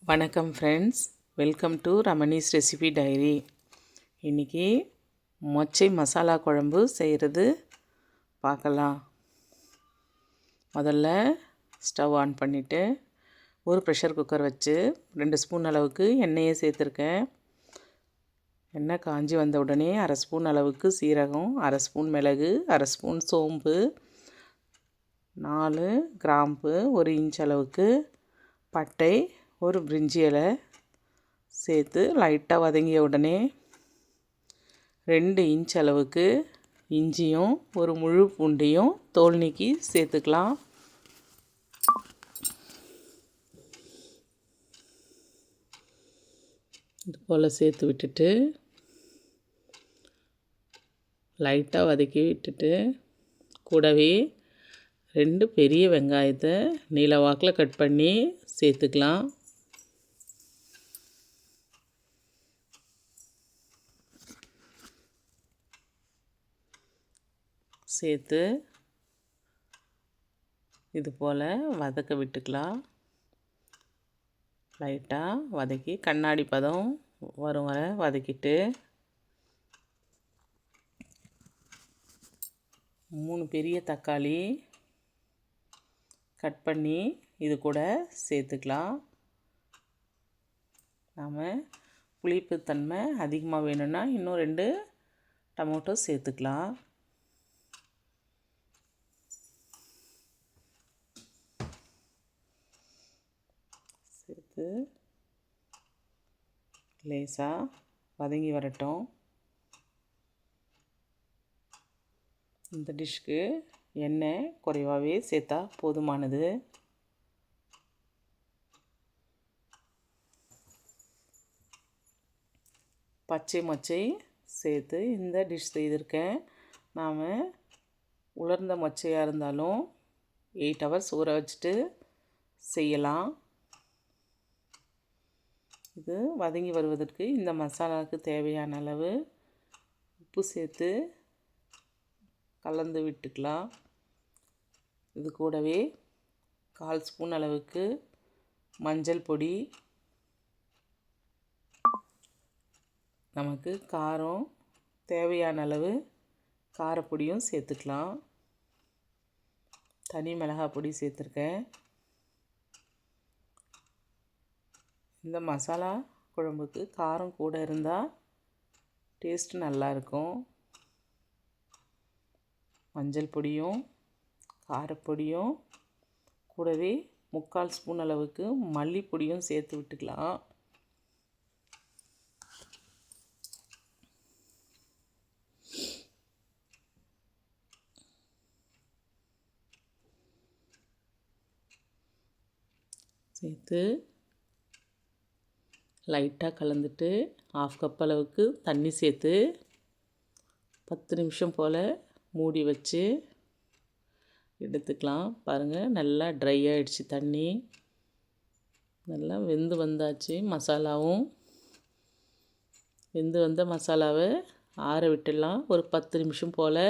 வணக்கம் friends, welcome to Ramani's recipe diary. இன்றைக்கி மொச்சை மசாலா குழம்பு செய்கிறது பார்க்கலாம். முதல்ல ஸ்டவ் ஆன் பண்ணிவிட்டு ஒரு ப்ரெஷர் குக்கர் வச்சு 2 ஸ்பூன் அளவுக்கு எண்ணெயை சேர்த்துருக்கேன். எண்ணெய் காஞ்சி வந்த உடனே 1/2 ஸ்பூன் அளவுக்கு சீரகம், 1/2 ஸ்பூன் மிளகு, 1/2 ஸ்பூன் சோம்பு, 4 கிராம்பு, 1 இன்ச் அளவுக்கு பட்டை, ஒரு பிரிஞ்சி இலை சேர்த்து லைட்டாக வதங்கிய உடனே 2 இன்ச் அளவுக்கு இஞ்சியும் ஒரு முழு பூண்டையும் தோல் நீக்கி சேர்த்துக்கலாம். இது போல் சேர்த்து விட்டுட்டு லைட்டாக வதக்கி விட்டுட்டு கூடவே 2 பெரிய வெங்காயத்தை நீல வாக்கில் கட் பண்ணி சேர்த்துக்கலாம். சேர்த்து இது போல் வதக்க விட்டுக்கலாம். லைட்டாக வதக்கி கண்ணாடி பதம் வரும் வரை வதக்கிட்டு 3 பெரிய தக்காளி கட் பண்ணி இது கூட சேர்த்துக்கலாம். நாம் புளிப்புத்தன்மை அதிகமாக வேணும்னா இன்னும் 2 டொமேட்டோ சேர்த்துக்கலாம். சேர்த்து லேசாக வதங்கி வரட்டும். இந்த டிஷ்க்கு எண்ணெய் குறைவாகவே சேர்த்தா போதுமானது. பச்சை மொச்சை சேர்த்து இந்த டிஷ் செய்திருக்கேன். நாம் உலர்ந்த மொச்சையாக இருந்தாலும் 8 ஹவர்ஸ் ஊற வச்சுட்டு செய்யலாம். இது வதங்கி வருவதற்கு இந்த மசாலாவுக்கு தேவையான அளவு உப்பு சேர்த்து கலந்து விட்டுக்கலாம். இது கூடவே 1/4 ஸ்பூன் அளவுக்கு மஞ்சள் பொடி, நமக்கு காரம் தேவையான அளவு காரப்பொடியும் சேர்த்துக்கலாம். தனி மிளகாய் பொடி சேர்த்துருக்கேன். இந்த மசாலா குழம்புக்கு காரம் கூட இருந்தால் டேஸ்ட் நல்லாயிருக்கும். மஞ்சள் பொடியும் காரப்பொடியும் கூடவே 3/4 ஸ்பூன் அளவுக்கு மல்லிப்பொடியும் சேர்த்து விட்டுக்கலாம். சேர்த்து லைட்டாக கலந்துட்டு 1/2 கப் அளவுக்கு தண்ணி சேர்த்து 10 நிமிஷம் போல் மூடி வச்சு எடுத்துக்கலாம். பாருங்கள், நல்லா ட்ரை ஆகிடுச்சு. தண்ணி நல்லா வெந்து வந்தாச்சு. மசாலாவும் வெந்து வந்த மசாலாவை ஆற விட்டுடலாம். ஒரு 10 நிமிஷம் போல்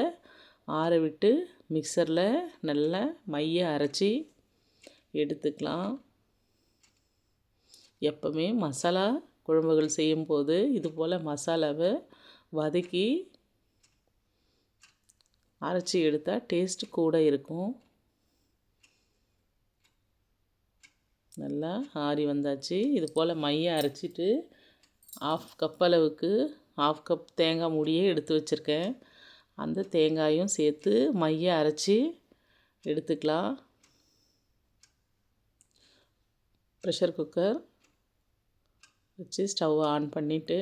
ஆற விட்டு மிக்சரில் நல்லா மைய அரைச்சி எடுத்துக்கலாம். எப்போவுமே மசாலா குழம்புகள் செய்யும்போது இது போல் மசாலாவை வதக்கி அரைச்சி எடுத்தால் டேஸ்ட்டு கூட இருக்கும். நல்லா ஆறி வந்தாச்சு. இது போல் மைய அரைச்சிட்டு 1/2 கப் அளவுக்கு 1/2 கப் தேங்காய் மூடியே எடுத்து வச்சுருக்கேன். அந்த தேங்காயும் சேர்த்து மைய அரைச்சி எடுத்துக்கலாம். ப்ரெஷர் குக்கர் வச்சு ஸ்டவ் ஆன் பண்ணிவிட்டு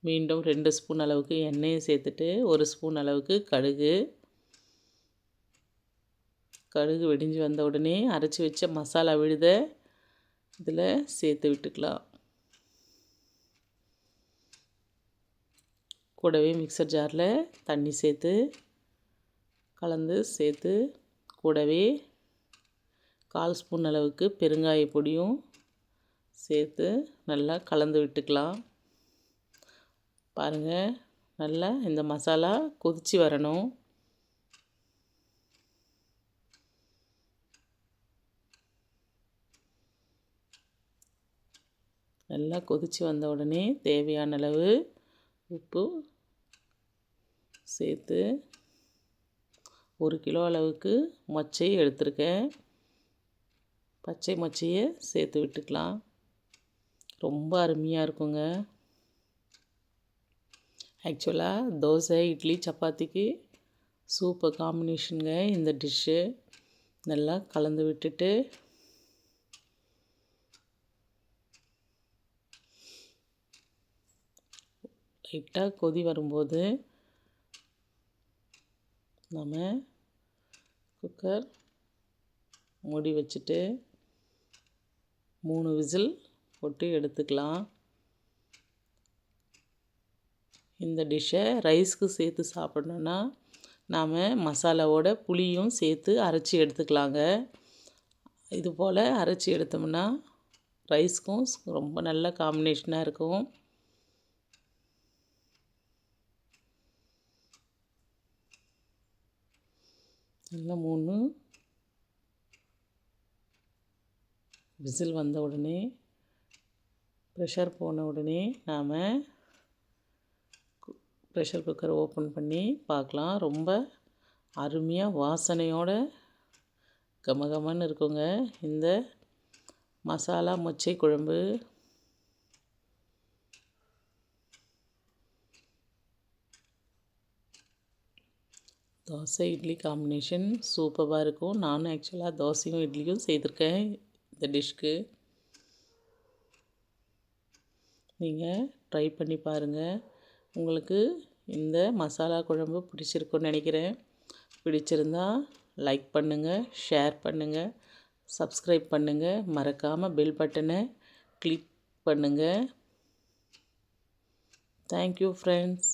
மீண்டும் 2 ஸ்பூன் அளவுக்கு எண்ணெயை சேர்த்துட்டு 1 ஸ்பூன் அளவுக்கு கடுகு வெடிஞ்சு வந்த உடனே அரைச்சி வச்ச மசாலா விழுத இதில் சேர்த்து விட்டுக்கலாம். கூடவே மிக்சர் ஜாரில் தண்ணி சேர்த்து கலந்து சேர்த்து கூடவே 1/4 ஸ்பூன் அளவுக்கு பெருங்காய பொடியும் சேர்த்து நல்லா கலந்து விட்டுக்கலாம். பாருங்கள், நல்லா இந்த மசாலா கொதித்து வரணும். நல்லா கொதித்து வந்த உடனே தேவையான அளவு உப்பு சேர்த்து 1 கிலோ அளவுக்கு மொச்சை எடுத்திருக்கேன். பச்சை மொச்சையை சேர்த்து விட்டுக்கலாம். ரொம்ப அருமையாக இருக்குங்க. ஆக்சுவலாக தோசை, இட்லி, சப்பாத்திக்கு சூப்பர் காம்பினேஷனுங்க இந்த டிஷ்ஷு. நல்லா கலந்து விட்டுட்டு லைட்டாக கொதி வரும்போது நம்ம குக்கர் மூடி வச்சுட்டு 3 விசில் போட்டு எடுத்துக்கலாம். இந்த டிஷ்ஷை ரைஸ்க்கு சேர்த்து சாப்பிட்ணுன்னா நாம் மசாலாவோட புளியும் சேர்த்து அரைச்சி எடுத்துக்கலாங்க. இது போல் அரைச்சி எடுத்தோம்னா ரைஸ்க்கும் ரொம்ப நல்ல காம்பினேஷனாக இருக்கும். நல்லா 3 விசில் வந்த உடனே ப்ரெஷர் போன உடனே நாம் ப்ரெஷர் குக்கரை ஓப்பன் பண்ணி பார்க்கலாம். ரொம்ப அருமையாக வாசனையோட கமகமன்னு இருக்குங்க இந்த மசாலா மொச்சை குழம்பு. தோசை இட்லி காம்பினேஷன் சூப்பராக இருக்கும். நானும் ஆக்சுவலாக தோசையும் இட்லியும் செய்திருக்கேன் இந்த டிஷ்க்கு. நீங்கள் ட்ரை பண்ணி பாருங்கள். உங்களுக்கு இந்த மசாலா குழம்பு பிடிச்சிருக்குன்னு நினைக்கிறேன். பிடிச்சிருந்தா லைக் பண்ணுங்கள், ஷேர் பண்ணுங்கள், சப்ஸ்கிரைப் பண்ணுங்கள். மறக்காமல் பெல் பட்டனை கிளிக் பண்ணுங்கள். Thank you friends.